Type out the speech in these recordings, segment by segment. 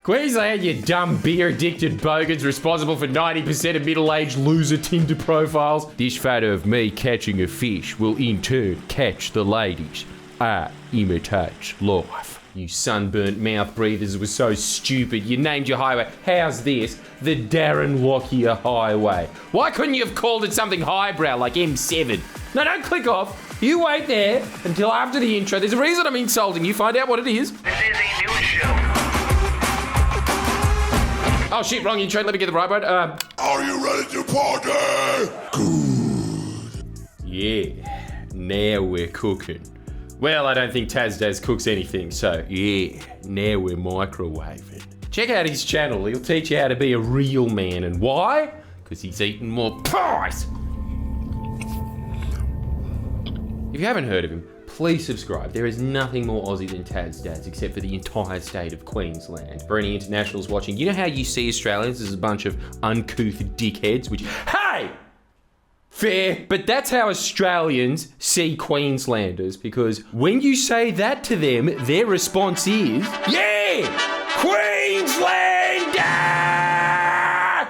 Queensland, you dumb beer-addicted bogans responsible for 90% of middle-aged loser Tinder profiles. This photo of me catching a fish will in turn catch the ladies. Art imitates life. You sunburnt mouth breathers were so stupid, you named your highway. How's this? The Darren Lockyer Highway. Why couldn't you have called it something highbrow like M7? No, don't click off. You wait there until after the intro. There's a reason I'm insulting you. Find out what it is. This is a news show. Oh shit, wrong intro. Let me get the right one. Are you ready to party? Good. Yeah, now we're cooking. Well, I don't think Tazdaz cooks anything, so yeah, now we're microwaving. Check out his channel, he'll teach you how to be a real man. And why? Because he's eating more pies! If you haven't heard of him, please subscribe. There is nothing more Aussie than Tazdaz except for the entire state of Queensland. For any internationals watching, you know how you see Australians as a bunch of uncouth dickheads, which, hey! Fair, but that's how Australians see Queenslanders, because when you say that to them, their response is, yeah, Queenslander!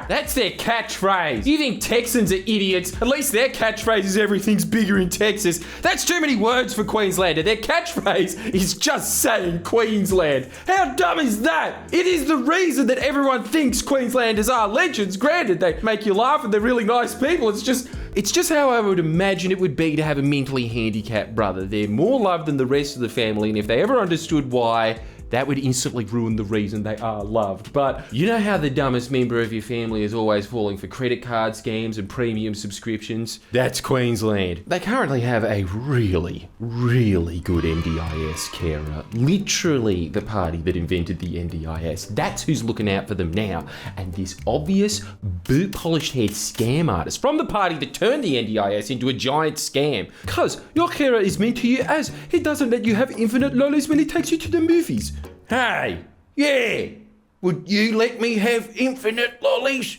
That's their catchphrase. You think Texans are idiots? At least their catchphrase is everything's bigger in Texas. That's too many words for Queenslander. Their catchphrase is just saying Queensland. How dumb is that? It is the reason that everyone thinks Queenslanders are legends. Granted, they make you laugh and they're really nice people. It's just how I would imagine it would be to have a mentally handicapped brother. They're more loved than the rest of the family, and if they ever understood why, that would instantly ruin the reason they are loved. But you know how the dumbest member of your family is always falling for credit card scams and premium subscriptions? That's Queensland. They currently have a really, really good NDIS carer. Literally the party that invented the NDIS. That's who's looking out for them now. And this obvious, boot-polished haired scam artist from the party that turned the NDIS into a giant scam. Cuz your carer is mean to you as he doesn't let you have infinite lollies when he takes you to the movies. Hey, yeah, would you let me have infinite lollies?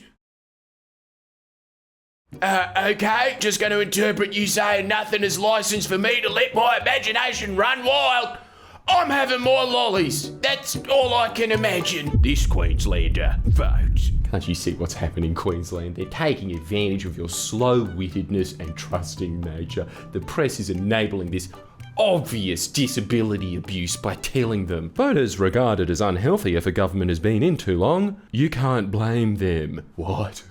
Okay, just going to interpret you saying nothing is licensed for me to let my imagination run wild. I'm having more lollies. That's all I can imagine. This Queenslander votes. Can't you see what's happening in Queensland? They're taking advantage of your slow-wittedness and trusting nature. The press is enabling this obvious disability abuse by telling them voters regarded as unhealthy if a government has been in too long. You can't blame them. What?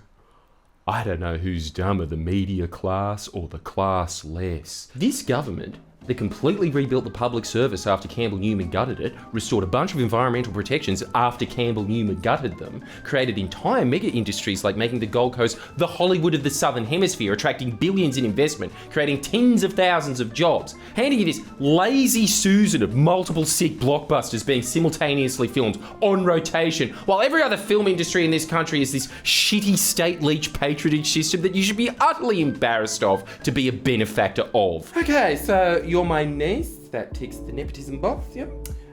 I don't know who's dumber, the media class or the class less. This government, they completely rebuilt the public service after Campbell Newman gutted it, restored a bunch of environmental protections after Campbell Newman gutted them, created entire mega industries like making the Gold Coast the Hollywood of the Southern Hemisphere, attracting billions in investment, creating tens of thousands of jobs, handing you this lazy Susan of multiple sick blockbusters being simultaneously filmed on rotation, while every other film industry in this country is this shitty state leech patronage system that you should be utterly embarrassed of to be a benefactor of. Okay, so you're my niece. That ticks the nepotism box, yep.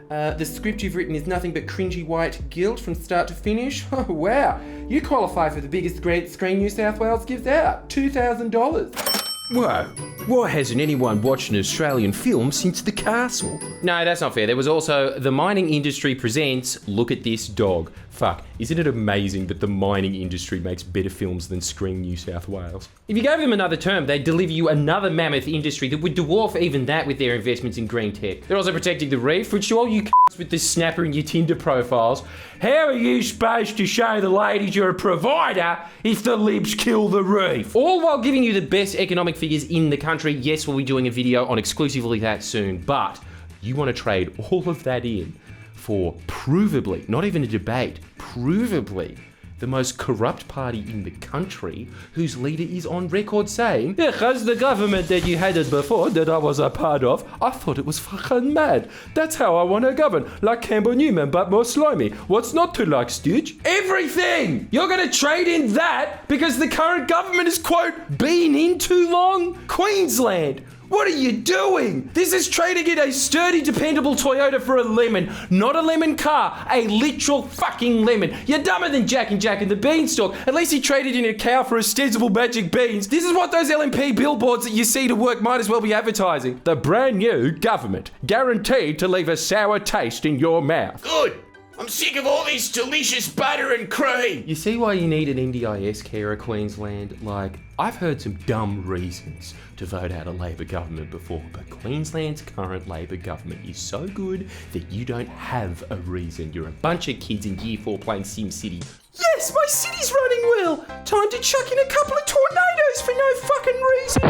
The script you've written is nothing but cringy white guilt from start to finish. Oh, wow. You qualify for the biggest grant screen New South Wales gives out, $2,000. Whoa, why hasn't anyone watched an Australian film since The Castle? No, that's not fair. There was also The Mining Industry Presents Look at This Dog. Fuck, isn't it amazing that the mining industry makes better films than Screen New South Wales? If you gave them another term, they'd deliver you another mammoth industry that would dwarf even that with their investments in green tech. They're also protecting the reef, which to all you c***s with the snapper in your Tinder profiles, how are you supposed to show the ladies you're a provider if the libs kill the reef? All while giving you the best economic figures in the country. Yes, we'll be doing a video on exclusively that soon, but you want to trade all of that in for provably, not even a debate, provably the most corrupt party in the country, whose leader is on record saying, because the government that you had before that I was a part of, I thought it was fucking mad. That's how I want to govern, like Campbell Newman, but more slimy. What's not to like, Stitch? Everything! You're going to trade in that because the current government has, quote, been in too long? Queensland! What are you doing? This is trading in a sturdy, dependable Toyota for a lemon. Not a lemon car, a literal fucking lemon. You're dumber than Jack and Jack and the Beanstalk. At least he traded in a cow for ostensible magic beans. This is what those LNP billboards that you see to work might as well be advertising. The brand new government, guaranteed to leave a sour taste in your mouth. Good. I'm sick of all this delicious butter and cream. You see why you need an NDIS carer, Queensland? Like, I've heard some dumb reasons to vote out a Labor government before, but Queensland's current Labor government is so good that you don't have a reason. You're a bunch of kids in Year 4 playing SimCity. Yes, my city's running well. Time to chuck in a couple of tornadoes for no fucking reason.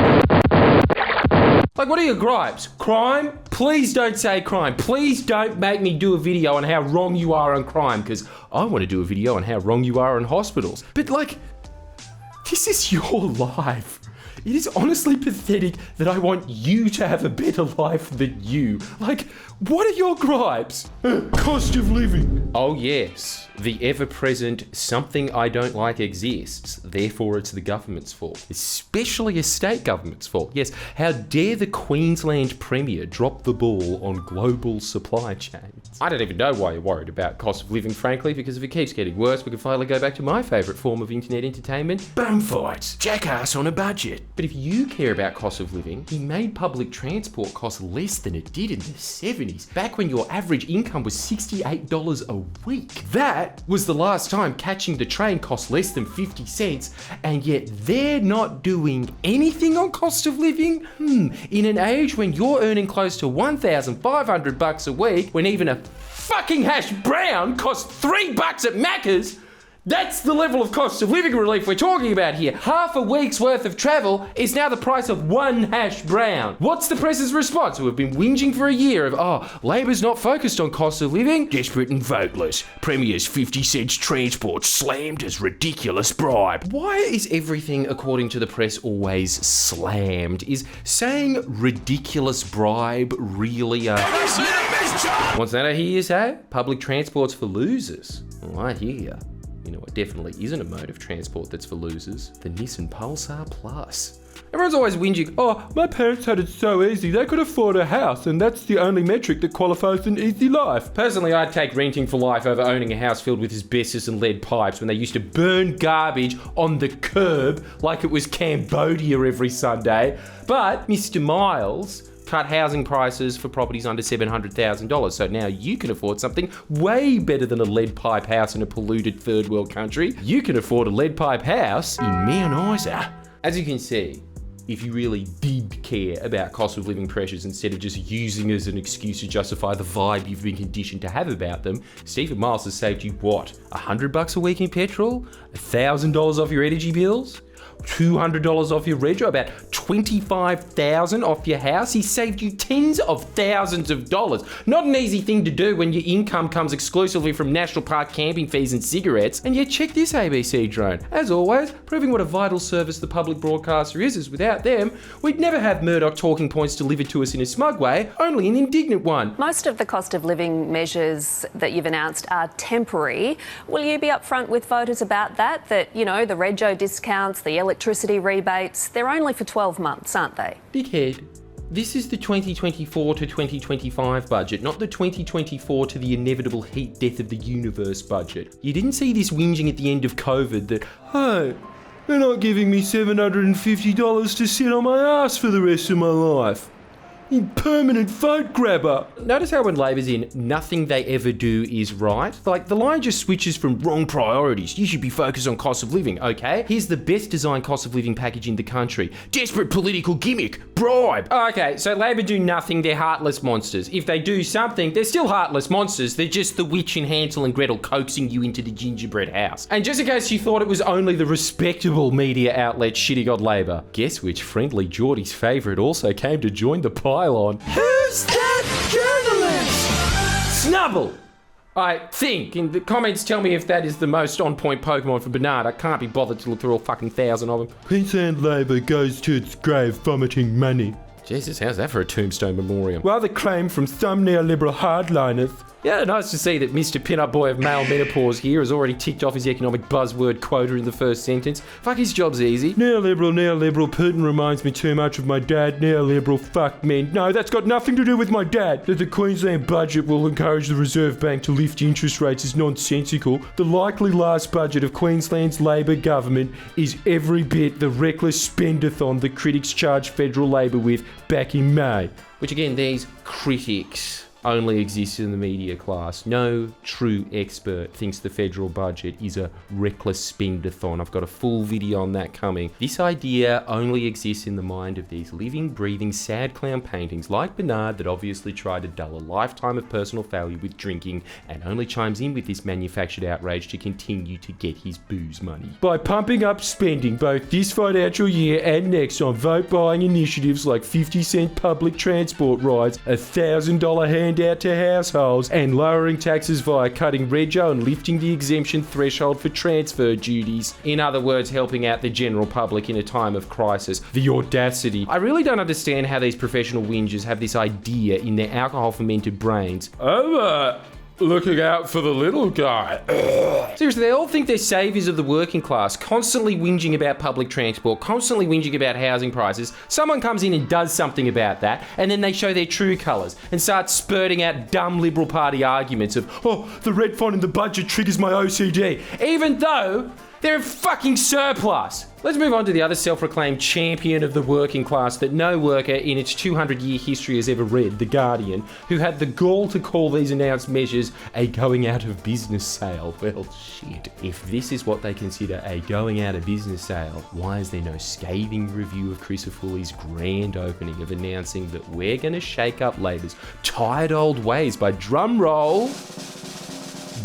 Like, what are your gripes? Crime? Please don't say crime. Please don't make me do a video on how wrong you are on crime, because I want to do a video on how wrong you are on hospitals. But, like, this is your life. It is honestly pathetic that I want you to have a better life than you. Like, what are your gripes? Cost of living. Oh yes, the ever-present something I don't like exists, therefore it's the government's fault. Especially a state government's fault. Yes, how dare the Queensland Premier drop the ball on global supply chains? I don't even know why you're worried about cost of living, frankly, because if it keeps getting worse, we can finally go back to my favourite form of internet entertainment. Bum fights. Jackass on a budget. But if you care about cost of living, he made public transport cost less than it did in the 70s, back when your average income was $68 a week. That was the last time catching the train cost less than 50 cents, and yet they're not doing anything on cost of living? In an age when you're earning close to $1,500 a week, when even a fucking hash brown costs $3 at Macca's, that's the level of cost of living relief we're talking about here. Half a week's worth of travel is now the price of one hash brown. What's the press's response? We've been whinging for a year of, Labor's not focused on cost of living. Desperate and voteless. Premier's 50 cents transport slammed as ridiculous bribe. Why is everything, according to the press, always slammed? Is saying ridiculous bribe really What's that I hear you say? Public transport's for losers. Oh, I hear ya. You know what definitely isn't a mode of transport that's for losers? The Nissan Pulsar Plus. Everyone's always whinging, my parents had it so easy, they could afford a house, and that's the only metric that qualifies an easy life. Personally, I'd take renting for life over owning a house filled with asbestos and lead pipes when they used to burn garbage on the curb like it was Cambodia every Sunday. But Mr. Miles cut housing prices for properties under $700,000, so now you can afford something way better than a lead pipe house in a polluted third world country. You can afford a lead pipe house in Mount Isa. As you can see, if you really did care about cost of living pressures instead of just using as an excuse to justify the vibe you've been conditioned to have about them, Stephen Miles has saved you what? $100 a week in petrol? $1,000 off your energy bills? $200 off your rego, about $25,000 off your house. He saved you tens of thousands of dollars. Not an easy thing to do when your income comes exclusively from national park camping fees and cigarettes. And yet check this ABC drone. As always, proving what a vital service the public broadcaster is without them, we'd never have Murdoch talking points delivered to us in a smug way, only an indignant one. Most of the cost of living measures that you've announced are temporary. Will you be upfront with voters about that? That, the rego discounts, the electricity rebates, they're only for 12 months, aren't they? Dickhead, this is the 2024 to 2025 budget, not the 2024 to the inevitable heat death of the universe budget. You didn't see this whinging at the end of COVID that, they're not giving me $750 to sit on my ass for the rest of my life. Impermanent vote grabber. Notice how when Labor's in, nothing they ever do is right. Like, the line just switches from wrong priorities. You should be focused on cost of living, okay? Here's the best designed cost of living package in the country. Desperate political gimmick. Bribe. Okay, so Labor do nothing, they're heartless monsters. If they do something, they're still heartless monsters. They're just the witch in Hansel and Gretel coaxing you into the gingerbread house. And just in case you thought it was only the respectable media outlet shitting on Labor, guess which friendly Geordie's favourite also came to join the pile on? Who's that journalist? Snubble! I think. In the comments, tell me if that is the most on-point Pokemon for Bernard. I can't be bothered to look through all fucking 1,000 of them. Queensland Labor goes to its grave vomiting money. Jesus, how's that for a tombstone memoriam? Well, the claim from some neoliberal hardliners. Yeah, nice to see that Mr. Pin-Up Boy of male menopause here has already ticked off his economic buzzword quota in the first sentence. Fuck, his job's easy. Neoliberal, Putin reminds me too much of my dad. Neoliberal, fuck men. No, that's got nothing to do with my dad. That the Queensland budget will encourage the Reserve Bank to lift interest rates is nonsensical. The likely last budget of Queensland's Labor government is every bit the reckless spendathon the critics charged federal Labor with back in May. Which again, these critics only exists in the media class. No true expert thinks the federal budget is a reckless spend-a-thon. I've got a full video on that coming. This idea only exists in the mind of these living, breathing, sad clown paintings like Bernard that obviously try to dull a lifetime of personal failure with drinking and only chimes in with this manufactured outrage to continue to get his booze money. By pumping up spending both this financial year and next on vote-buying initiatives like 50-cent public transport rides, a $1,000 handout to households, and lowering taxes via cutting rego and lifting the exemption threshold for transfer duties. In other words, helping out the general public in a time of crisis. The audacity. I really don't understand how these professional whingers have this idea in their alcohol-fermented brains. Looking out for the little guy. Seriously, they all think they're saviors of the working class, constantly whinging about public transport, constantly whinging about housing prices. Someone comes in and does something about that, and then they show their true colours and start spurting out dumb Liberal Party arguments of, oh, the red font in the budget triggers my OCD, even though they're in fucking surplus. Let's move on to the other self-proclaimed champion of the working class that no worker in its 200-year history has ever read, The Guardian, who had the gall to call these announced measures a going out of business sale. Well, shit. If this is what they consider a going out of business sale, why is there no scathing review of Chris Foley's grand opening of announcing that we're going to shake up Labor's tired old ways by drum roll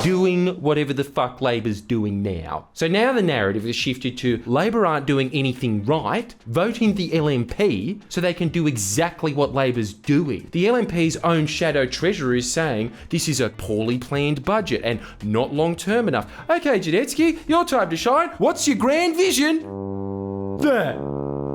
doing whatever the fuck Labor's doing now. So now the narrative has shifted to Labor aren't doing anything right, vote in the LNP so they can do exactly what Labor's doing. The LNP's own shadow treasurer is saying this is a poorly planned budget and not long-term enough. Okay, Janetsky, your time to shine. What's your grand vision? That.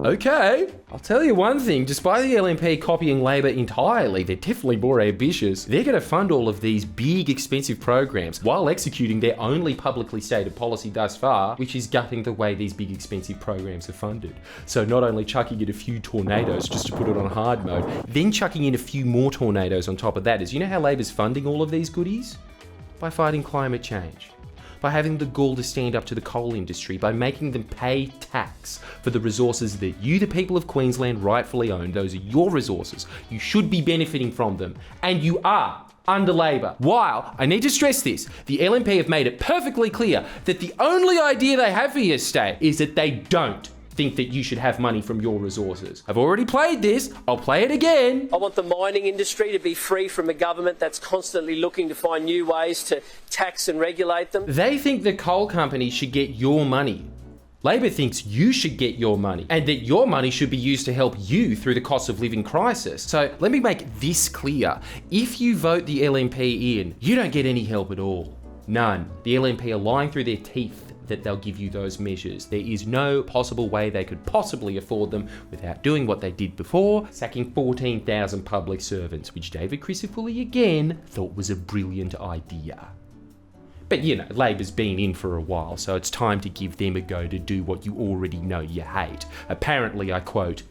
Okay. I'll tell you one thing, despite the LNP copying Labor entirely, they're definitely more ambitious. They're going to fund all of these big, expensive programs while executing their only publicly stated policy thus far, which is gutting the way these big, expensive programs are funded. So not only chucking in a few tornadoes just to put it on hard mode, then chucking in a few more tornadoes on top of that. Is you know how Labor's funding all of these goodies? By fighting climate change. By having the gall to stand up to the coal industry, by making them pay tax for the resources that you, the people of Queensland, rightfully own. Those are your resources. You should be benefiting from them. And you are under Labor. While, I need to stress this, the LNP have made it perfectly clear that the only idea they have for your state is that they don't think that you should have money from your resources. I've already played this, I'll play it again. I want the mining industry to be free from a government that's constantly looking to find new ways to tax and regulate them. They think the coal companies should get your money. Labor thinks you should get your money and that your money should be used to help you through the cost of living crisis. So let me make this clear. If you vote the LNP in, you don't get any help at all. None. The LNP are lying through their teeth that they'll give you those measures. There is no possible way they could possibly afford them without doing what they did before, sacking 14,000 public servants, which David Crisafulli again thought was a brilliant idea. But you know, Labor's been in for a while, so it's time to give them a go to do what you already know you hate. Apparently, I quote,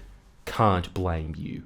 can't blame you.